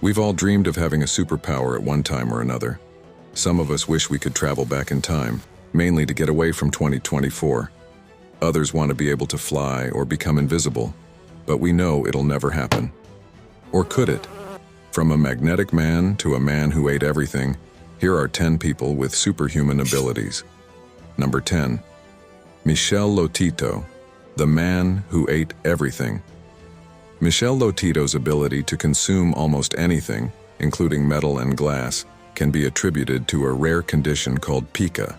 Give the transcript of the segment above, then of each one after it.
We've all dreamed of having a superpower at one time or another. Some of us wish we could travel back in time, mainly to get away from 2024. Others want to be able to fly or become invisible, but we know it'll never happen. Or could it? From a magnetic man to a man who ate everything, here are 10 people with superhuman abilities. Number 10. Michel Lotito, the man who ate everything. Michel Lotito's ability to consume almost anything, including metal and glass, can be attributed to a rare condition called pica.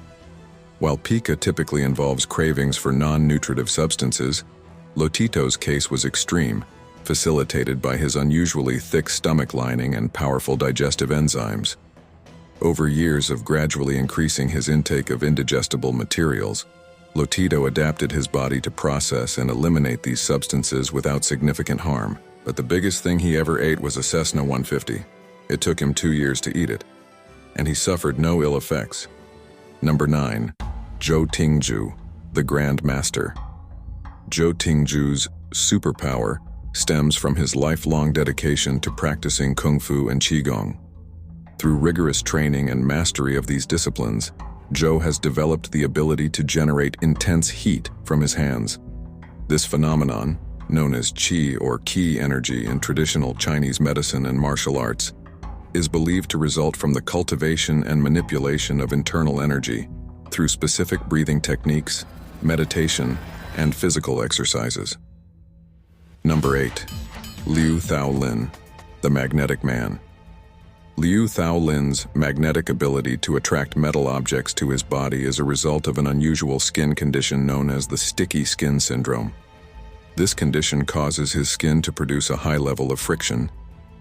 While pica typically involves cravings for non-nutritive substances, Lotito's case was extreme, facilitated by his unusually thick stomach lining and powerful digestive enzymes. Over years of gradually increasing his intake of indigestible materials, Lotito adapted his body to process and eliminate these substances without significant harm. But the biggest thing he ever ate was a Cessna 150. It took him 2 years to eat it, and he suffered no ill effects. Number 9. Zhou Tingzhu, the Grand Master. Zhou Tingzhu's superpower stems from his lifelong dedication to practicing Kung Fu and Qigong. Through rigorous training and mastery of these disciplines, Zhou has developed the ability to generate intense heat from his hands. This phenomenon, known as qi or qi energy in traditional Chinese medicine and martial arts, is believed to result from the cultivation and manipulation of internal energy through specific breathing techniques, meditation, and physical exercises. Number 8. Liew Thow Lin, the Magnetic Man. Liew Thow Lin's magnetic ability to attract metal objects to his body is a result of an unusual skin condition known as the sticky skin syndrome. This condition causes his skin to produce a high level of friction,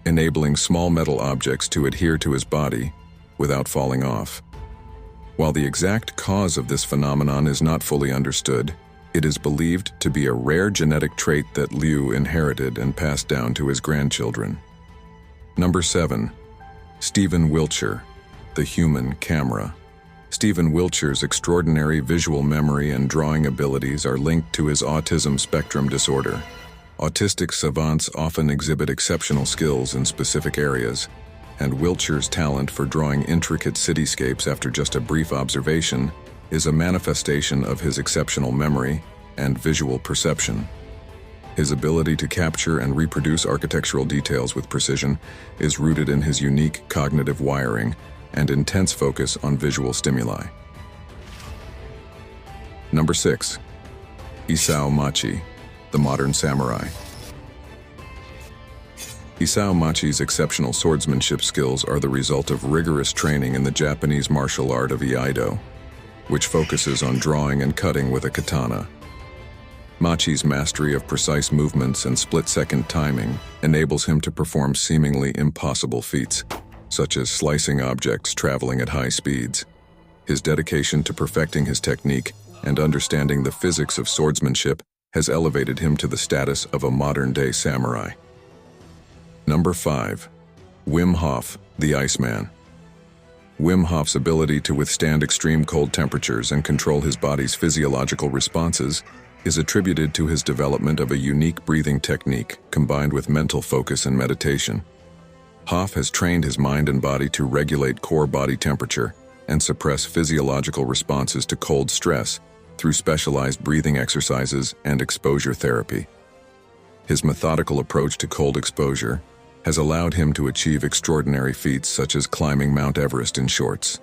enabling small metal objects to adhere to his body without falling off. While the exact cause of this phenomenon is not fully understood, it is believed to be a rare genetic trait that Liew inherited and passed down to his grandchildren. Number 7. Stephen Wiltshire, the Human Camera. Stephen Wiltshire's extraordinary visual memory and drawing abilities are linked to his autism spectrum disorder. Autistic savants often exhibit exceptional skills in specific areas, and Wiltshire's talent for drawing intricate cityscapes after just a brief observation is a manifestation of his exceptional memory and visual perception. His ability to capture and reproduce architectural details with precision is rooted in his unique cognitive wiring and intense focus on visual stimuli. Number 6. Isao Machii, the Modern Samurai. Isao Machii's exceptional swordsmanship skills are the result of rigorous training in the Japanese martial art of Iaido, which focuses on drawing and cutting with a katana. Machii's mastery of precise movements and split-second timing enables him to perform seemingly impossible feats, such as slicing objects traveling at high speeds. His dedication to perfecting his technique and understanding the physics of swordsmanship has elevated him to the status of a modern-day samurai. Number 5. Wim Hof, the Iceman. Wim Hof's ability to withstand extreme cold temperatures and control his body's physiological responses is attributed to his development of a unique breathing technique combined with mental focus and meditation. Hof has trained his mind and body to regulate core body temperature and suppress physiological responses to cold stress through specialized breathing exercises and exposure therapy. His methodical approach to cold exposure has allowed him to achieve extraordinary feats such as climbing Mount Everest in shorts.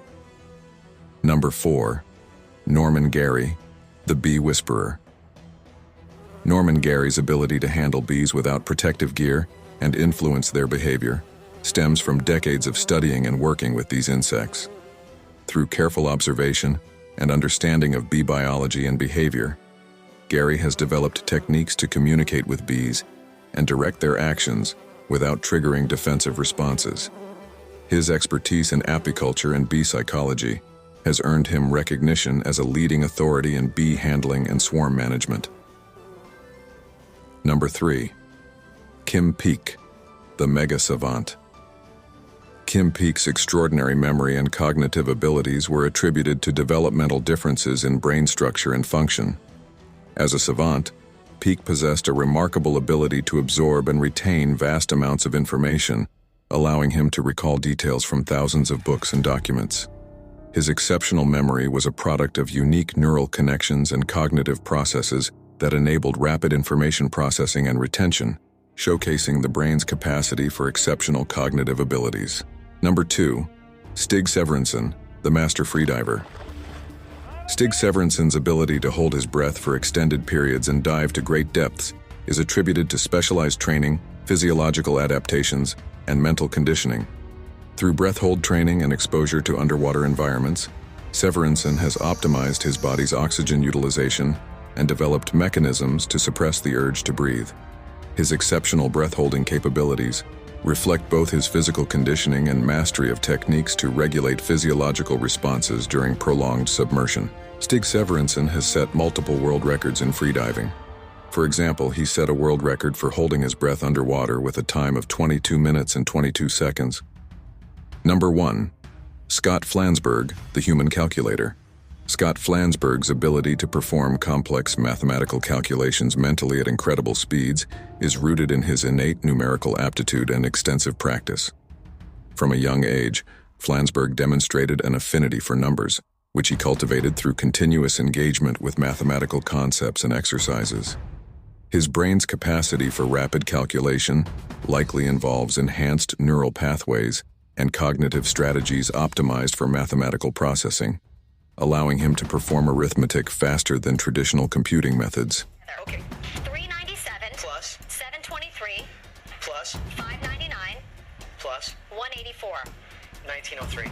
Number 4. Norman Gary, the Bee Whisperer. Norman Gary's ability to handle bees without protective gear and influence their behavior stems from decades of studying and working with these insects. Through careful observation and understanding of bee biology and behavior, Gary has developed techniques to communicate with bees and direct their actions without triggering defensive responses. His expertise in apiculture and bee psychology has earned him recognition as a leading authority in bee handling and swarm management. Number 3. Kim Peek, the Mega-Savant. Kim Peek's extraordinary memory and cognitive abilities were attributed to developmental differences in brain structure and function. As a savant, Peek possessed a remarkable ability to absorb and retain vast amounts of information, allowing him to recall details from thousands of books and documents. His exceptional memory was a product of unique neural connections and cognitive processes that enabled rapid information processing and retention, showcasing the brain's capacity for exceptional cognitive abilities. Number 2. Stig Severinsen, the master freediver. Stig Severinsen's ability to hold his breath for extended periods and dive to great depths is attributed to specialized training, physiological adaptations, and mental conditioning. Through breath-hold training and exposure to underwater environments, Severinsen has optimized his body's oxygen utilization and developed mechanisms to suppress the urge to breathe. His exceptional breath-holding capabilities reflect both his physical conditioning and mastery of techniques to regulate physiological responses during prolonged submersion. Stig Severinsen has set multiple world records in freediving. For example, he set a world record for holding his breath underwater with a time of 22 minutes and 22 seconds. Number 1. Scott Flansburg, the human calculator. Scott Flansburg's ability to perform complex mathematical calculations mentally at incredible speeds is rooted in his innate numerical aptitude and extensive practice. From a young age, Flansburg demonstrated an affinity for numbers, which he cultivated through continuous engagement with mathematical concepts and exercises. His brain's capacity for rapid calculation likely involves enhanced neural pathways and cognitive strategies optimized for mathematical processing, allowing him to perform arithmetic faster than traditional computing methods. Okay. 397 plus 723 plus 599 plus 184. 1903.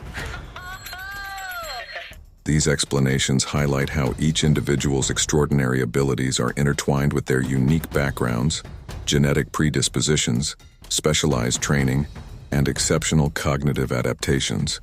These explanations highlight how each individual's extraordinary abilities are intertwined with their unique backgrounds, genetic predispositions, specialized training, and exceptional cognitive adaptations.